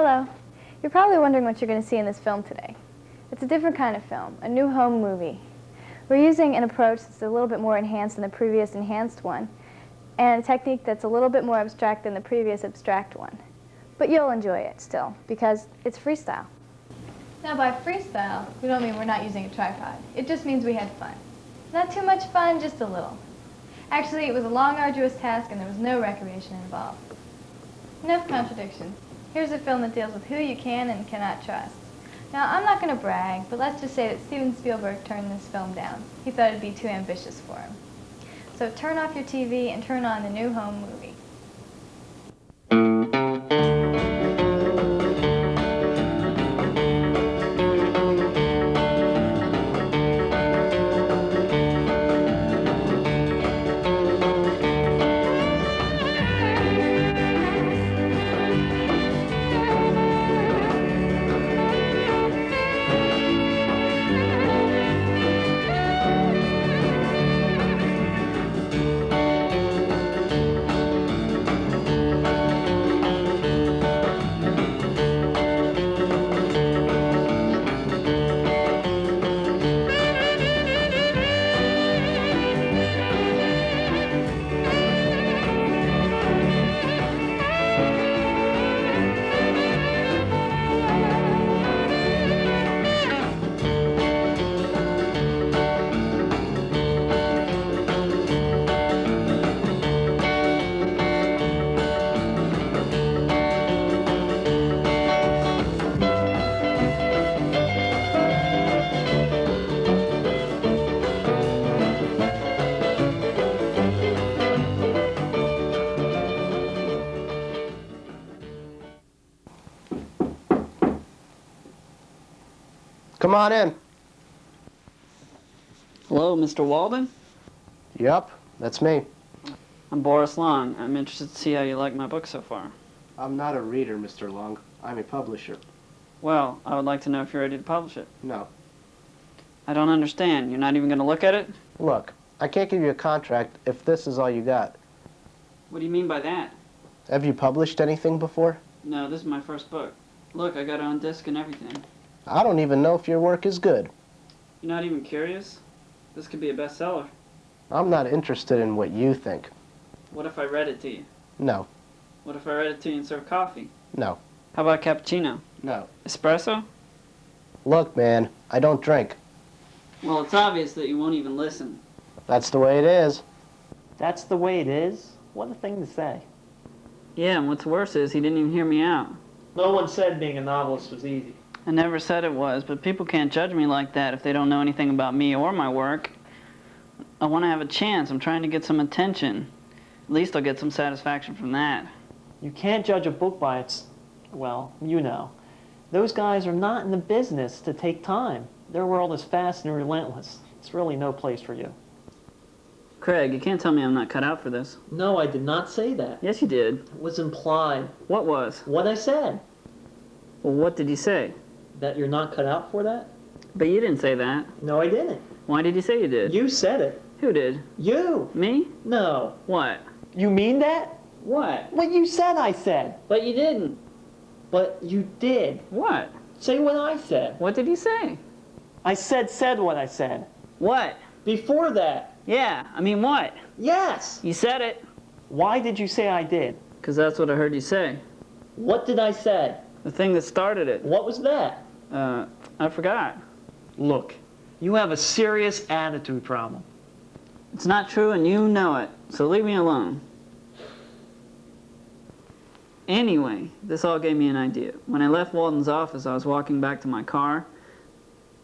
Hello. You're probably wondering what you're going to see in this film today. It's a different kind of film, a new home movie. We're using an approach that's a little bit more enhanced than the previous enhanced one, and a technique that's a little bit more abstract than the previous abstract one. But you'll enjoy it still, because it's freestyle. Now by freestyle, we don't mean we're not using a tripod. It just means we had fun. Not too much fun, just a little. Actually, it was a long, arduous task, and there was no recreation involved. Enough contradictions. Here's a film that deals with who you can and cannot trust. Now, I'm not going to brag, but let's just say that Steven Spielberg turned this film down. He thought it'd be too ambitious for him. So turn off your TV and turn on the new home movie. Come on in. Hello, Mr. Walden? Yup, that's me. I'm Boris Long. I'm interested to see how you like my book so far. I'm not a reader, Mr. Long. I'm a publisher. Well, I would like to know if you're ready to publish it. No. I don't understand. You're not even going to look at it? Look, I can't give you a contract if this is all you got. What do you mean by that? Have you published anything before? No, this is my first book. Look, I got it on disc and everything. I don't even know if your work is good. You're not even curious? This could be a bestseller. I'm not interested in what you think. What if I read it to you? No. What if I read it to you and served coffee? No. How about cappuccino? No. Espresso? Look, man, I don't drink. Well, it's obvious that you won't even listen. That's the way it is. That's the way it is? What a thing to say. Yeah, and what's worse is he didn't even hear me out. No one said being a novelist was easy. I never said it was, but people can't judge me like that if they don't know anything about me or my work. I want to have a chance. I'm trying to get some attention. At least I'll get some satisfaction from that. You can't judge a book by its, well, you know. Those guys are not in the business to take time. Their world is fast and relentless. It's really no place for you. Craig, you can't tell me I'm not cut out for this. No, I did not say that. Yes, you did. It was implied. What was? What I said. Well, what did you say? That you're not cut out for that? But you didn't say that. No, I didn't. Why did you say you did? You said it. Who did? You. Me? No. What? You mean that? What? What you said I said. But you didn't. But you did. What? Say what I said. What did you say? I said what I said. What? Before that. Yeah, I mean what? Yes. You said it. Why did you say I did? 'Cause that's what I heard you say. What did I say? The thing that started it. What was that? I forgot. Look, you have a serious attitude problem. It's not true and you know it, so leave me alone. Anyway, this all gave me an idea. When I left Walden's office, I was walking back to my car,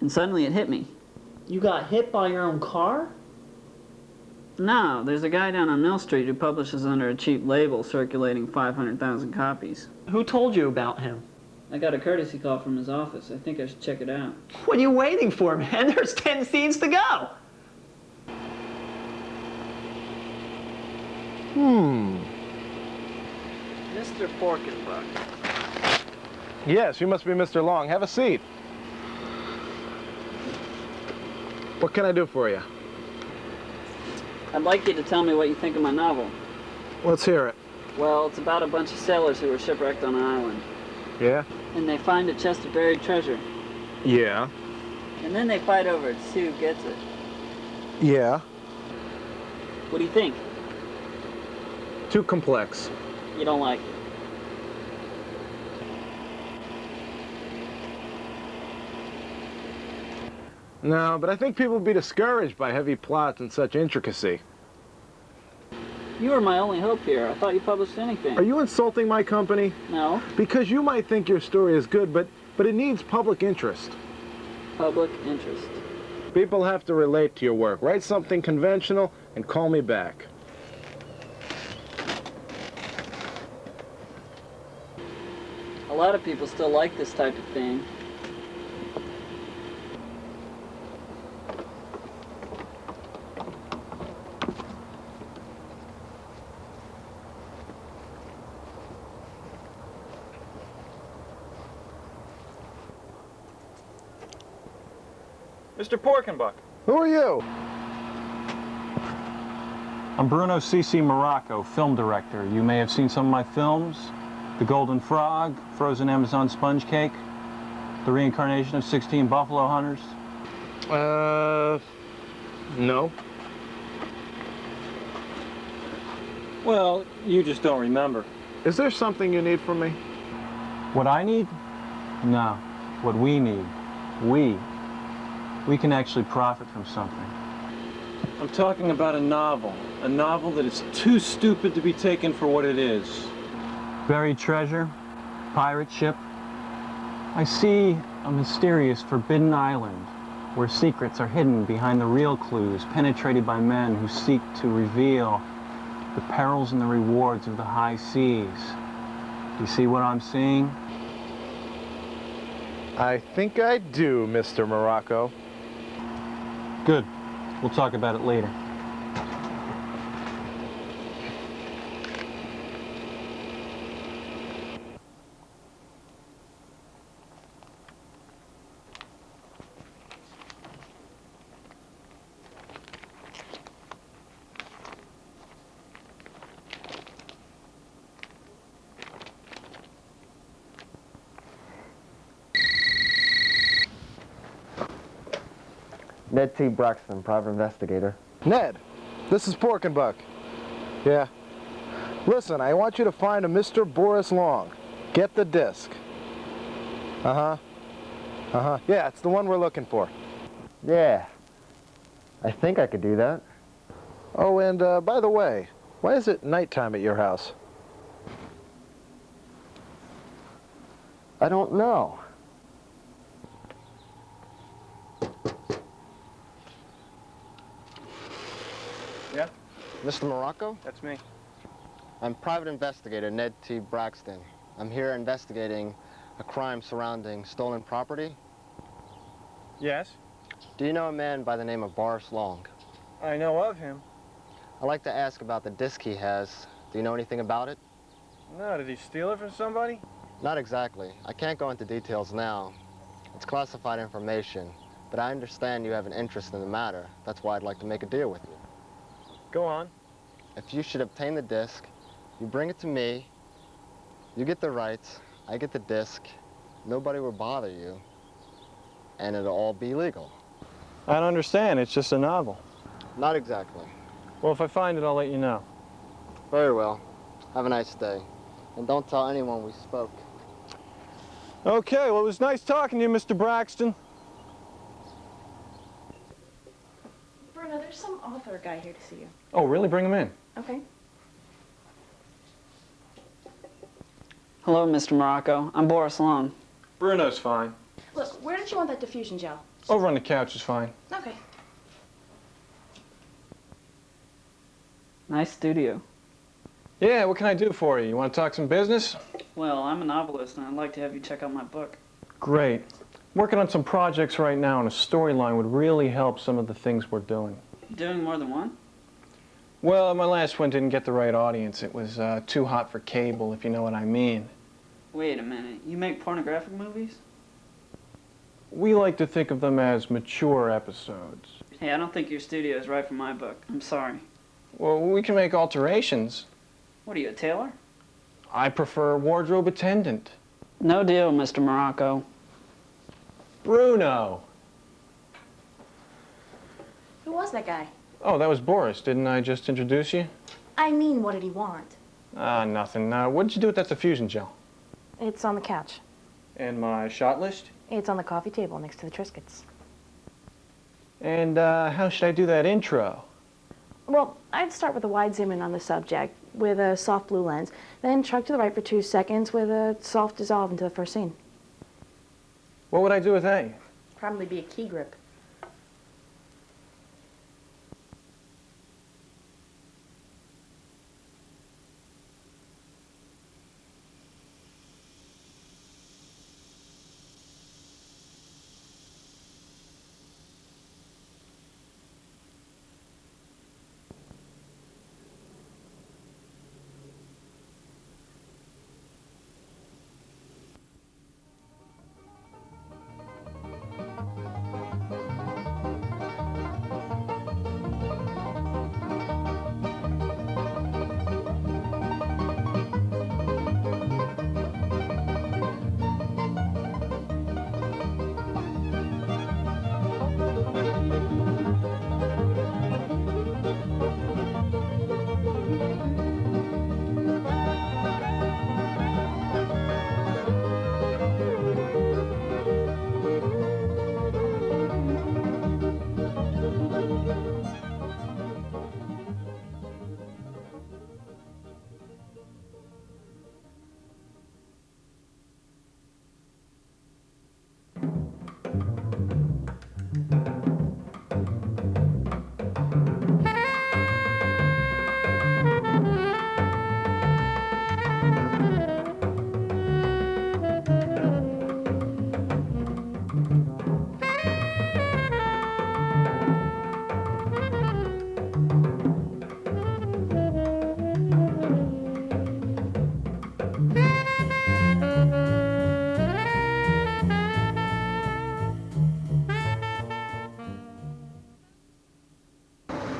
and suddenly it hit me. You got hit by your own car? No, there's a guy down on Mill Street who publishes under a cheap label circulating 500,000 copies. Who told you about him? I got a courtesy call from his office. I think I should check it out. What are you waiting for, man? There's 10 scenes to go. Mr. Porkenbuck. Yes, you must be Mr. Long. Have a seat. What can I do for you? I'd like you to tell me what you think of my novel. Let's hear it. Well, it's about a bunch of sailors who were shipwrecked on an island. Yeah? and they find a chest of buried treasure. Yeah. And then they fight over it to see who gets it. Yeah. What do you think? Too complex. You don't like it? No, but I think people would be discouraged by heavy plots and such intricacy. You were my only hope here. I thought you published anything. Are you insulting my company? No. Because you might think your story is good, but it needs public interest. Public interest. People have to relate to your work. Write something conventional and call me back. A lot of people still like this type of thing. Mr. Porkenbuck. Who are you? I'm Bruno C.C. Morocco, film director. You may have seen some of my films. The Golden Frog, Frozen Amazon Sponge Cake, The Reincarnation of 16 Buffalo Hunters. No. Well, you just don't remember. Is there something you need from me? What I need? No. What we need. We can actually profit from something. I'm talking about a novel that is too stupid to be taken for what it is. Buried treasure, pirate ship. I see a mysterious forbidden island where secrets are hidden behind the real clues penetrated by men who seek to reveal the perils and the rewards of the high seas. You see what I'm seeing? I think I do, Mr. Morocco. Good. We'll talk about it later. Ned T. Braxton, private investigator. Ned, this is Porkenbuck. Yeah. Listen, I want you to find a Mr. Boris Long. Get the disc. Yeah, it's the one we're looking for. Yeah, I think I could do that. Oh, and by the way, why is it nighttime at your house? I don't know. Yeah? Mr. Morocco? That's me. I'm private investigator Ned T. Braxton. I'm here investigating a crime surrounding stolen property. Yes? Do you know a man by the name of Boris Long? I know of him. I'd like to ask about the disc he has. Do you know anything about it? No, did he steal it from somebody? Not exactly. I can't go into details now. It's classified information, but I understand you have an interest in the matter. That's why I'd like to make a deal with you. Go on. If you should obtain the disc, you bring it to me, you get the rights, I get the disc, nobody will bother you, and it'll all be legal. I don't understand. It's just a novel. Not exactly. Well, if I find it, I'll let you know. Very well. Have a nice day. And don't tell anyone we spoke. Okay, well, it was nice talking to you, Mr. Braxton. Bruno, there's some author guy here to see you. Oh, really? Bring him in. Okay. Hello, Mr. Morocco. I'm Boris Long. Bruno's fine. Look, where did you want that diffusion gel? Over on the couch is fine. Okay. Nice studio. Yeah, what can I do for you? You want to talk some business? Well, I'm a novelist, and I'd like to have you check out my book. Great. Working on some projects right now, and a storyline would really help some of the things we're doing. Doing more than one? Well, my last one didn't get the right audience. It was too hot for cable, if you know what I mean. Wait a minute. You make pornographic movies? We like to think of them as mature episodes. Hey, I don't think your studio is right for my book. I'm sorry. Well, we can make alterations. What are you, a tailor? I prefer wardrobe attendant. No deal, Mr. Morocco. Bruno! Who was that guy? Oh, that was Boris. Didn't I just introduce you? I mean, what did he want? Ah, nothing. What did you do with that diffusion gel? It's on the couch. And my shot list? It's on the coffee table next to the Triscuits. And how should I do that intro? Well, I'd start with a wide zoom in on the subject with a soft blue lens, then shrug to the right for 2 seconds with a soft dissolve into the first scene. What would I do with A? Probably be a key grip.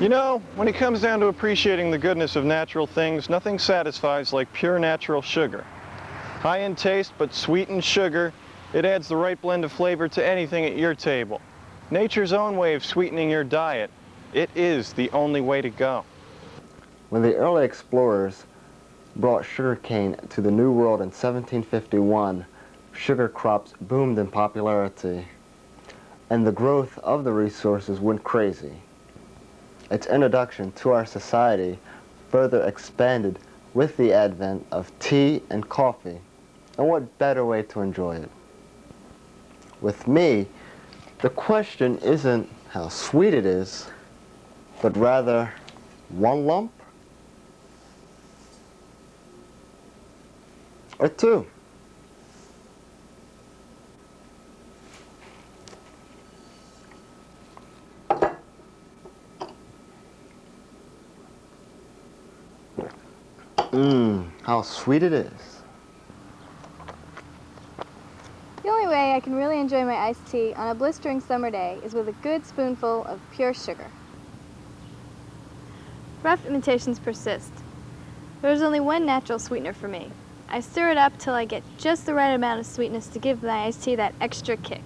You know, when it comes down to appreciating the goodness of natural things, nothing satisfies like pure natural sugar. High in taste, but sweetened sugar, it adds the right blend of flavor to anything at your table. Nature's own way of sweetening your diet. It is the only way to go. When the early explorers brought sugarcane to the New World in 1751, sugar crops boomed in popularity, and the growth of the resources went crazy. Its introduction to our society further expanded with the advent of tea and coffee, and what better way to enjoy it? With me, the question isn't how sweet it is, but rather one lump or two. How sweet it is. The only way I can really enjoy my iced tea on a blistering summer day is with a good spoonful of pure sugar. Rough imitations persist. There's only one natural sweetener for me. I stir it up till I get just the right amount of sweetness to give my iced tea that extra kick.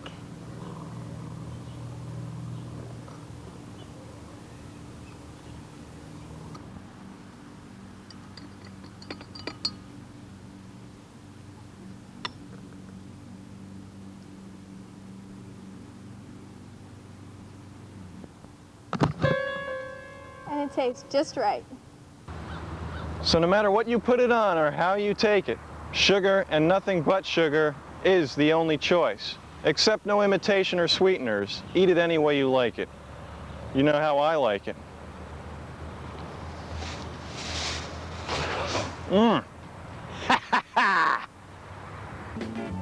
And it tastes just right. So no matter what you put it on or how you take it, sugar and nothing but sugar is the only choice. Accept no imitation or sweeteners. Eat it any way you like it. You know how I like it.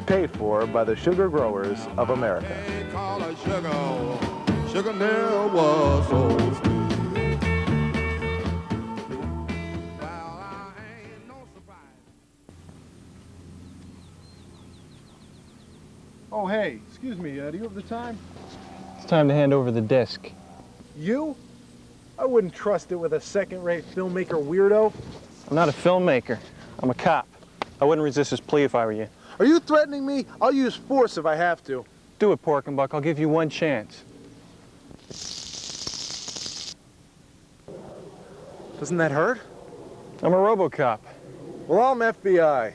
Paid for by the sugar growers of America. They call her sugar. Sugar never was so sweet. Well, I ain't no surprise. Oh, hey, excuse me, do you have the time? It's time to hand over the disc. You? I wouldn't trust it with a second-rate filmmaker weirdo. I'm not a filmmaker. I'm a cop. I wouldn't resist his plea if I were you. Are you threatening me? I'll use force if I have to. Do it, Pork and Buck. I'll give you one chance. Doesn't that hurt? I'm a RoboCop. Well, I'm FBI.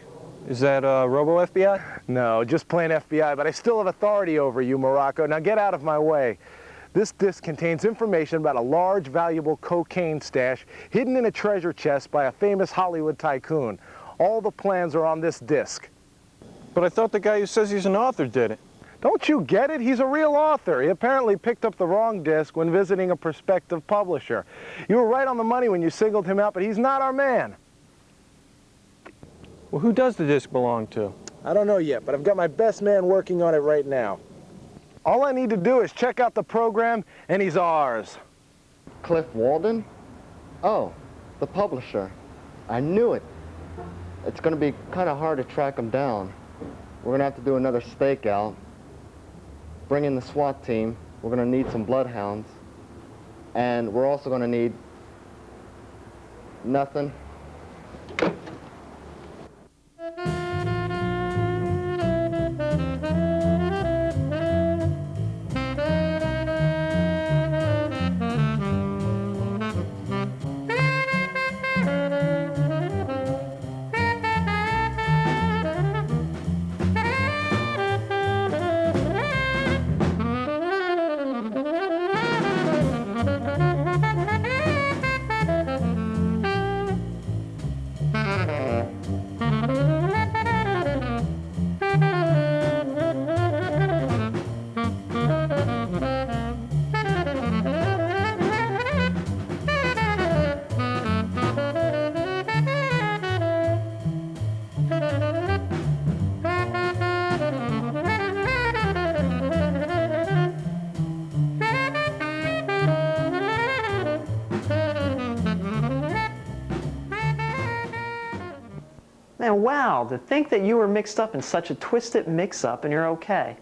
Is that Robo FBI? No, just plain FBI, but I still have authority over you, Morocco. Now get out of my way. This disc contains information about a large, valuable cocaine stash hidden in a treasure chest by a famous Hollywood tycoon. All the plans are on this disc. But I thought the guy who says he's an author did it. Don't you get it? He's a real author. He apparently picked up the wrong disc when visiting a prospective publisher. You were right on the money when you singled him out, but he's not our man. Well, who does the disc belong to? I don't know yet, but I've got my best man working on it right now. All I need to do is check out the program, and he's ours. Cliff Walden? Oh, the publisher. I knew it. It's going to be kind of hard to track him down. We're going to have to do another stakeout. Bring in the SWAT team. We're going to need some bloodhounds. And we're also going to need nothing. Man, wow, to think that you were mixed up in such a twisted mix-up and you're okay.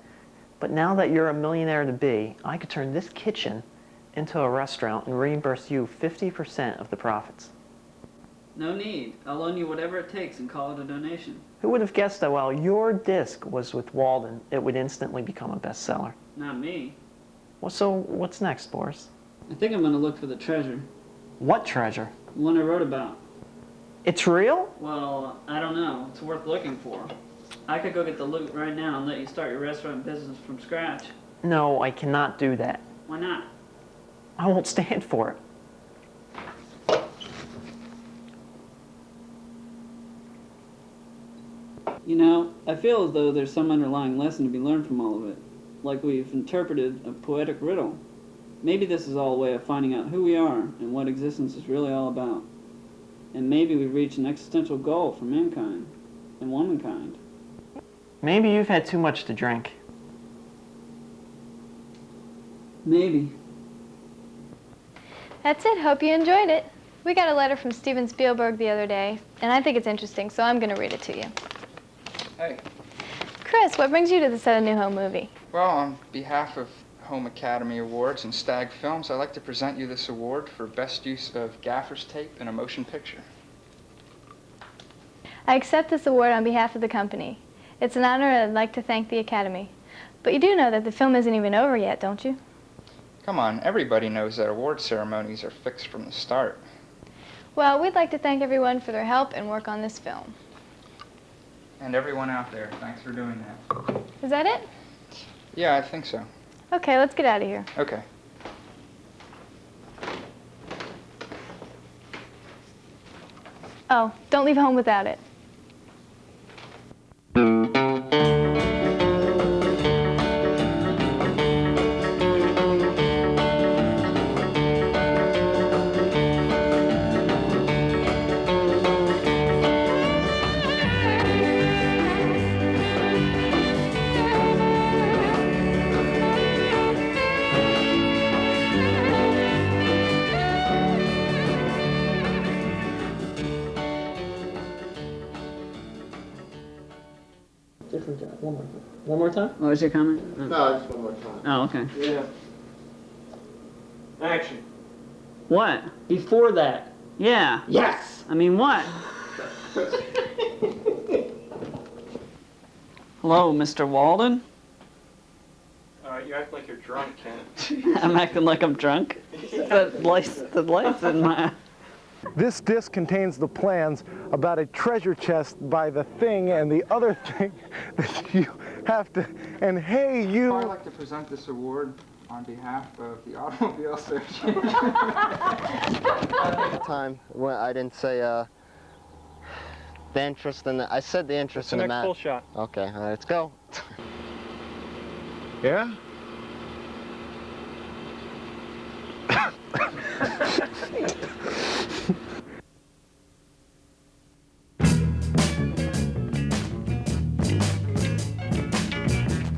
But now that you're a millionaire-to-be, I could turn this kitchen into a restaurant and reimburse you 50% of the profits. No need. I'll loan you whatever it takes and call it a donation. Who would have guessed that while your disc was with Walden, it would instantly become a bestseller? Not me. Well, so what's next, Boris? I think I'm going to look for the treasure. What treasure? The one I wrote about. It's real? Well, I don't know. It's worth looking for. I could go get the loot right now and let you start your restaurant business from scratch. No, I cannot do that. Why not? I won't stand for it. You know, I feel as though there's some underlying lesson to be learned from all of it. Like we've interpreted a poetic riddle. Maybe this is all a way of finding out who we are and what existence is really all about. And maybe we've reached an existential goal for mankind and womankind. Maybe you've had too much to drink. Maybe. That's it. Hope you enjoyed it. We got a letter from Steven Spielberg the other day, and I think it's interesting, so I'm going to read it to you. Hey. Chris, what brings you to the set of New Home movie? Well, on behalf of Home Academy Awards and Stag Films, I'd like to present you this award for best use of gaffer's tape in a motion picture. I accept this award on behalf of the company. It's an honor, and I'd like to thank the Academy. But you do know that the film isn't even over yet, don't you? Come on, everybody knows that award ceremonies are fixed from the start. Well, we'd like to thank everyone for their help and work on this film. And everyone out there, thanks for doing that. Is that it? Yeah, I think so. Okay, let's get out of here. Okay. Oh, don't leave home without it. One more time? What was your comment? No, just one more time. Oh, okay. Yeah. Action. What? Before that. Yeah. Yes! I mean, what? Hello, Mr. Walden. You act like you're drunk, Ken. I'm acting like I'm drunk. The lights in my... This disc contains the plans about a treasure chest by the Thing and the other thing that you have to, and hey, you... I'd like to present this award on behalf of the Automobile Association. Time when I didn't say the interest in the, I said the interest in the next match. full shot. Okay, all right, let's go. Yeah?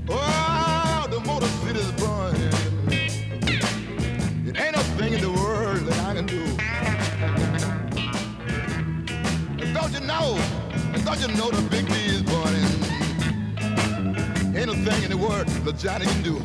Oh, the Motor City's burning. It ain't a thing in the world that I can do. Don't you know the Big B is burning? Ain't a thing in the world that Johnny can do.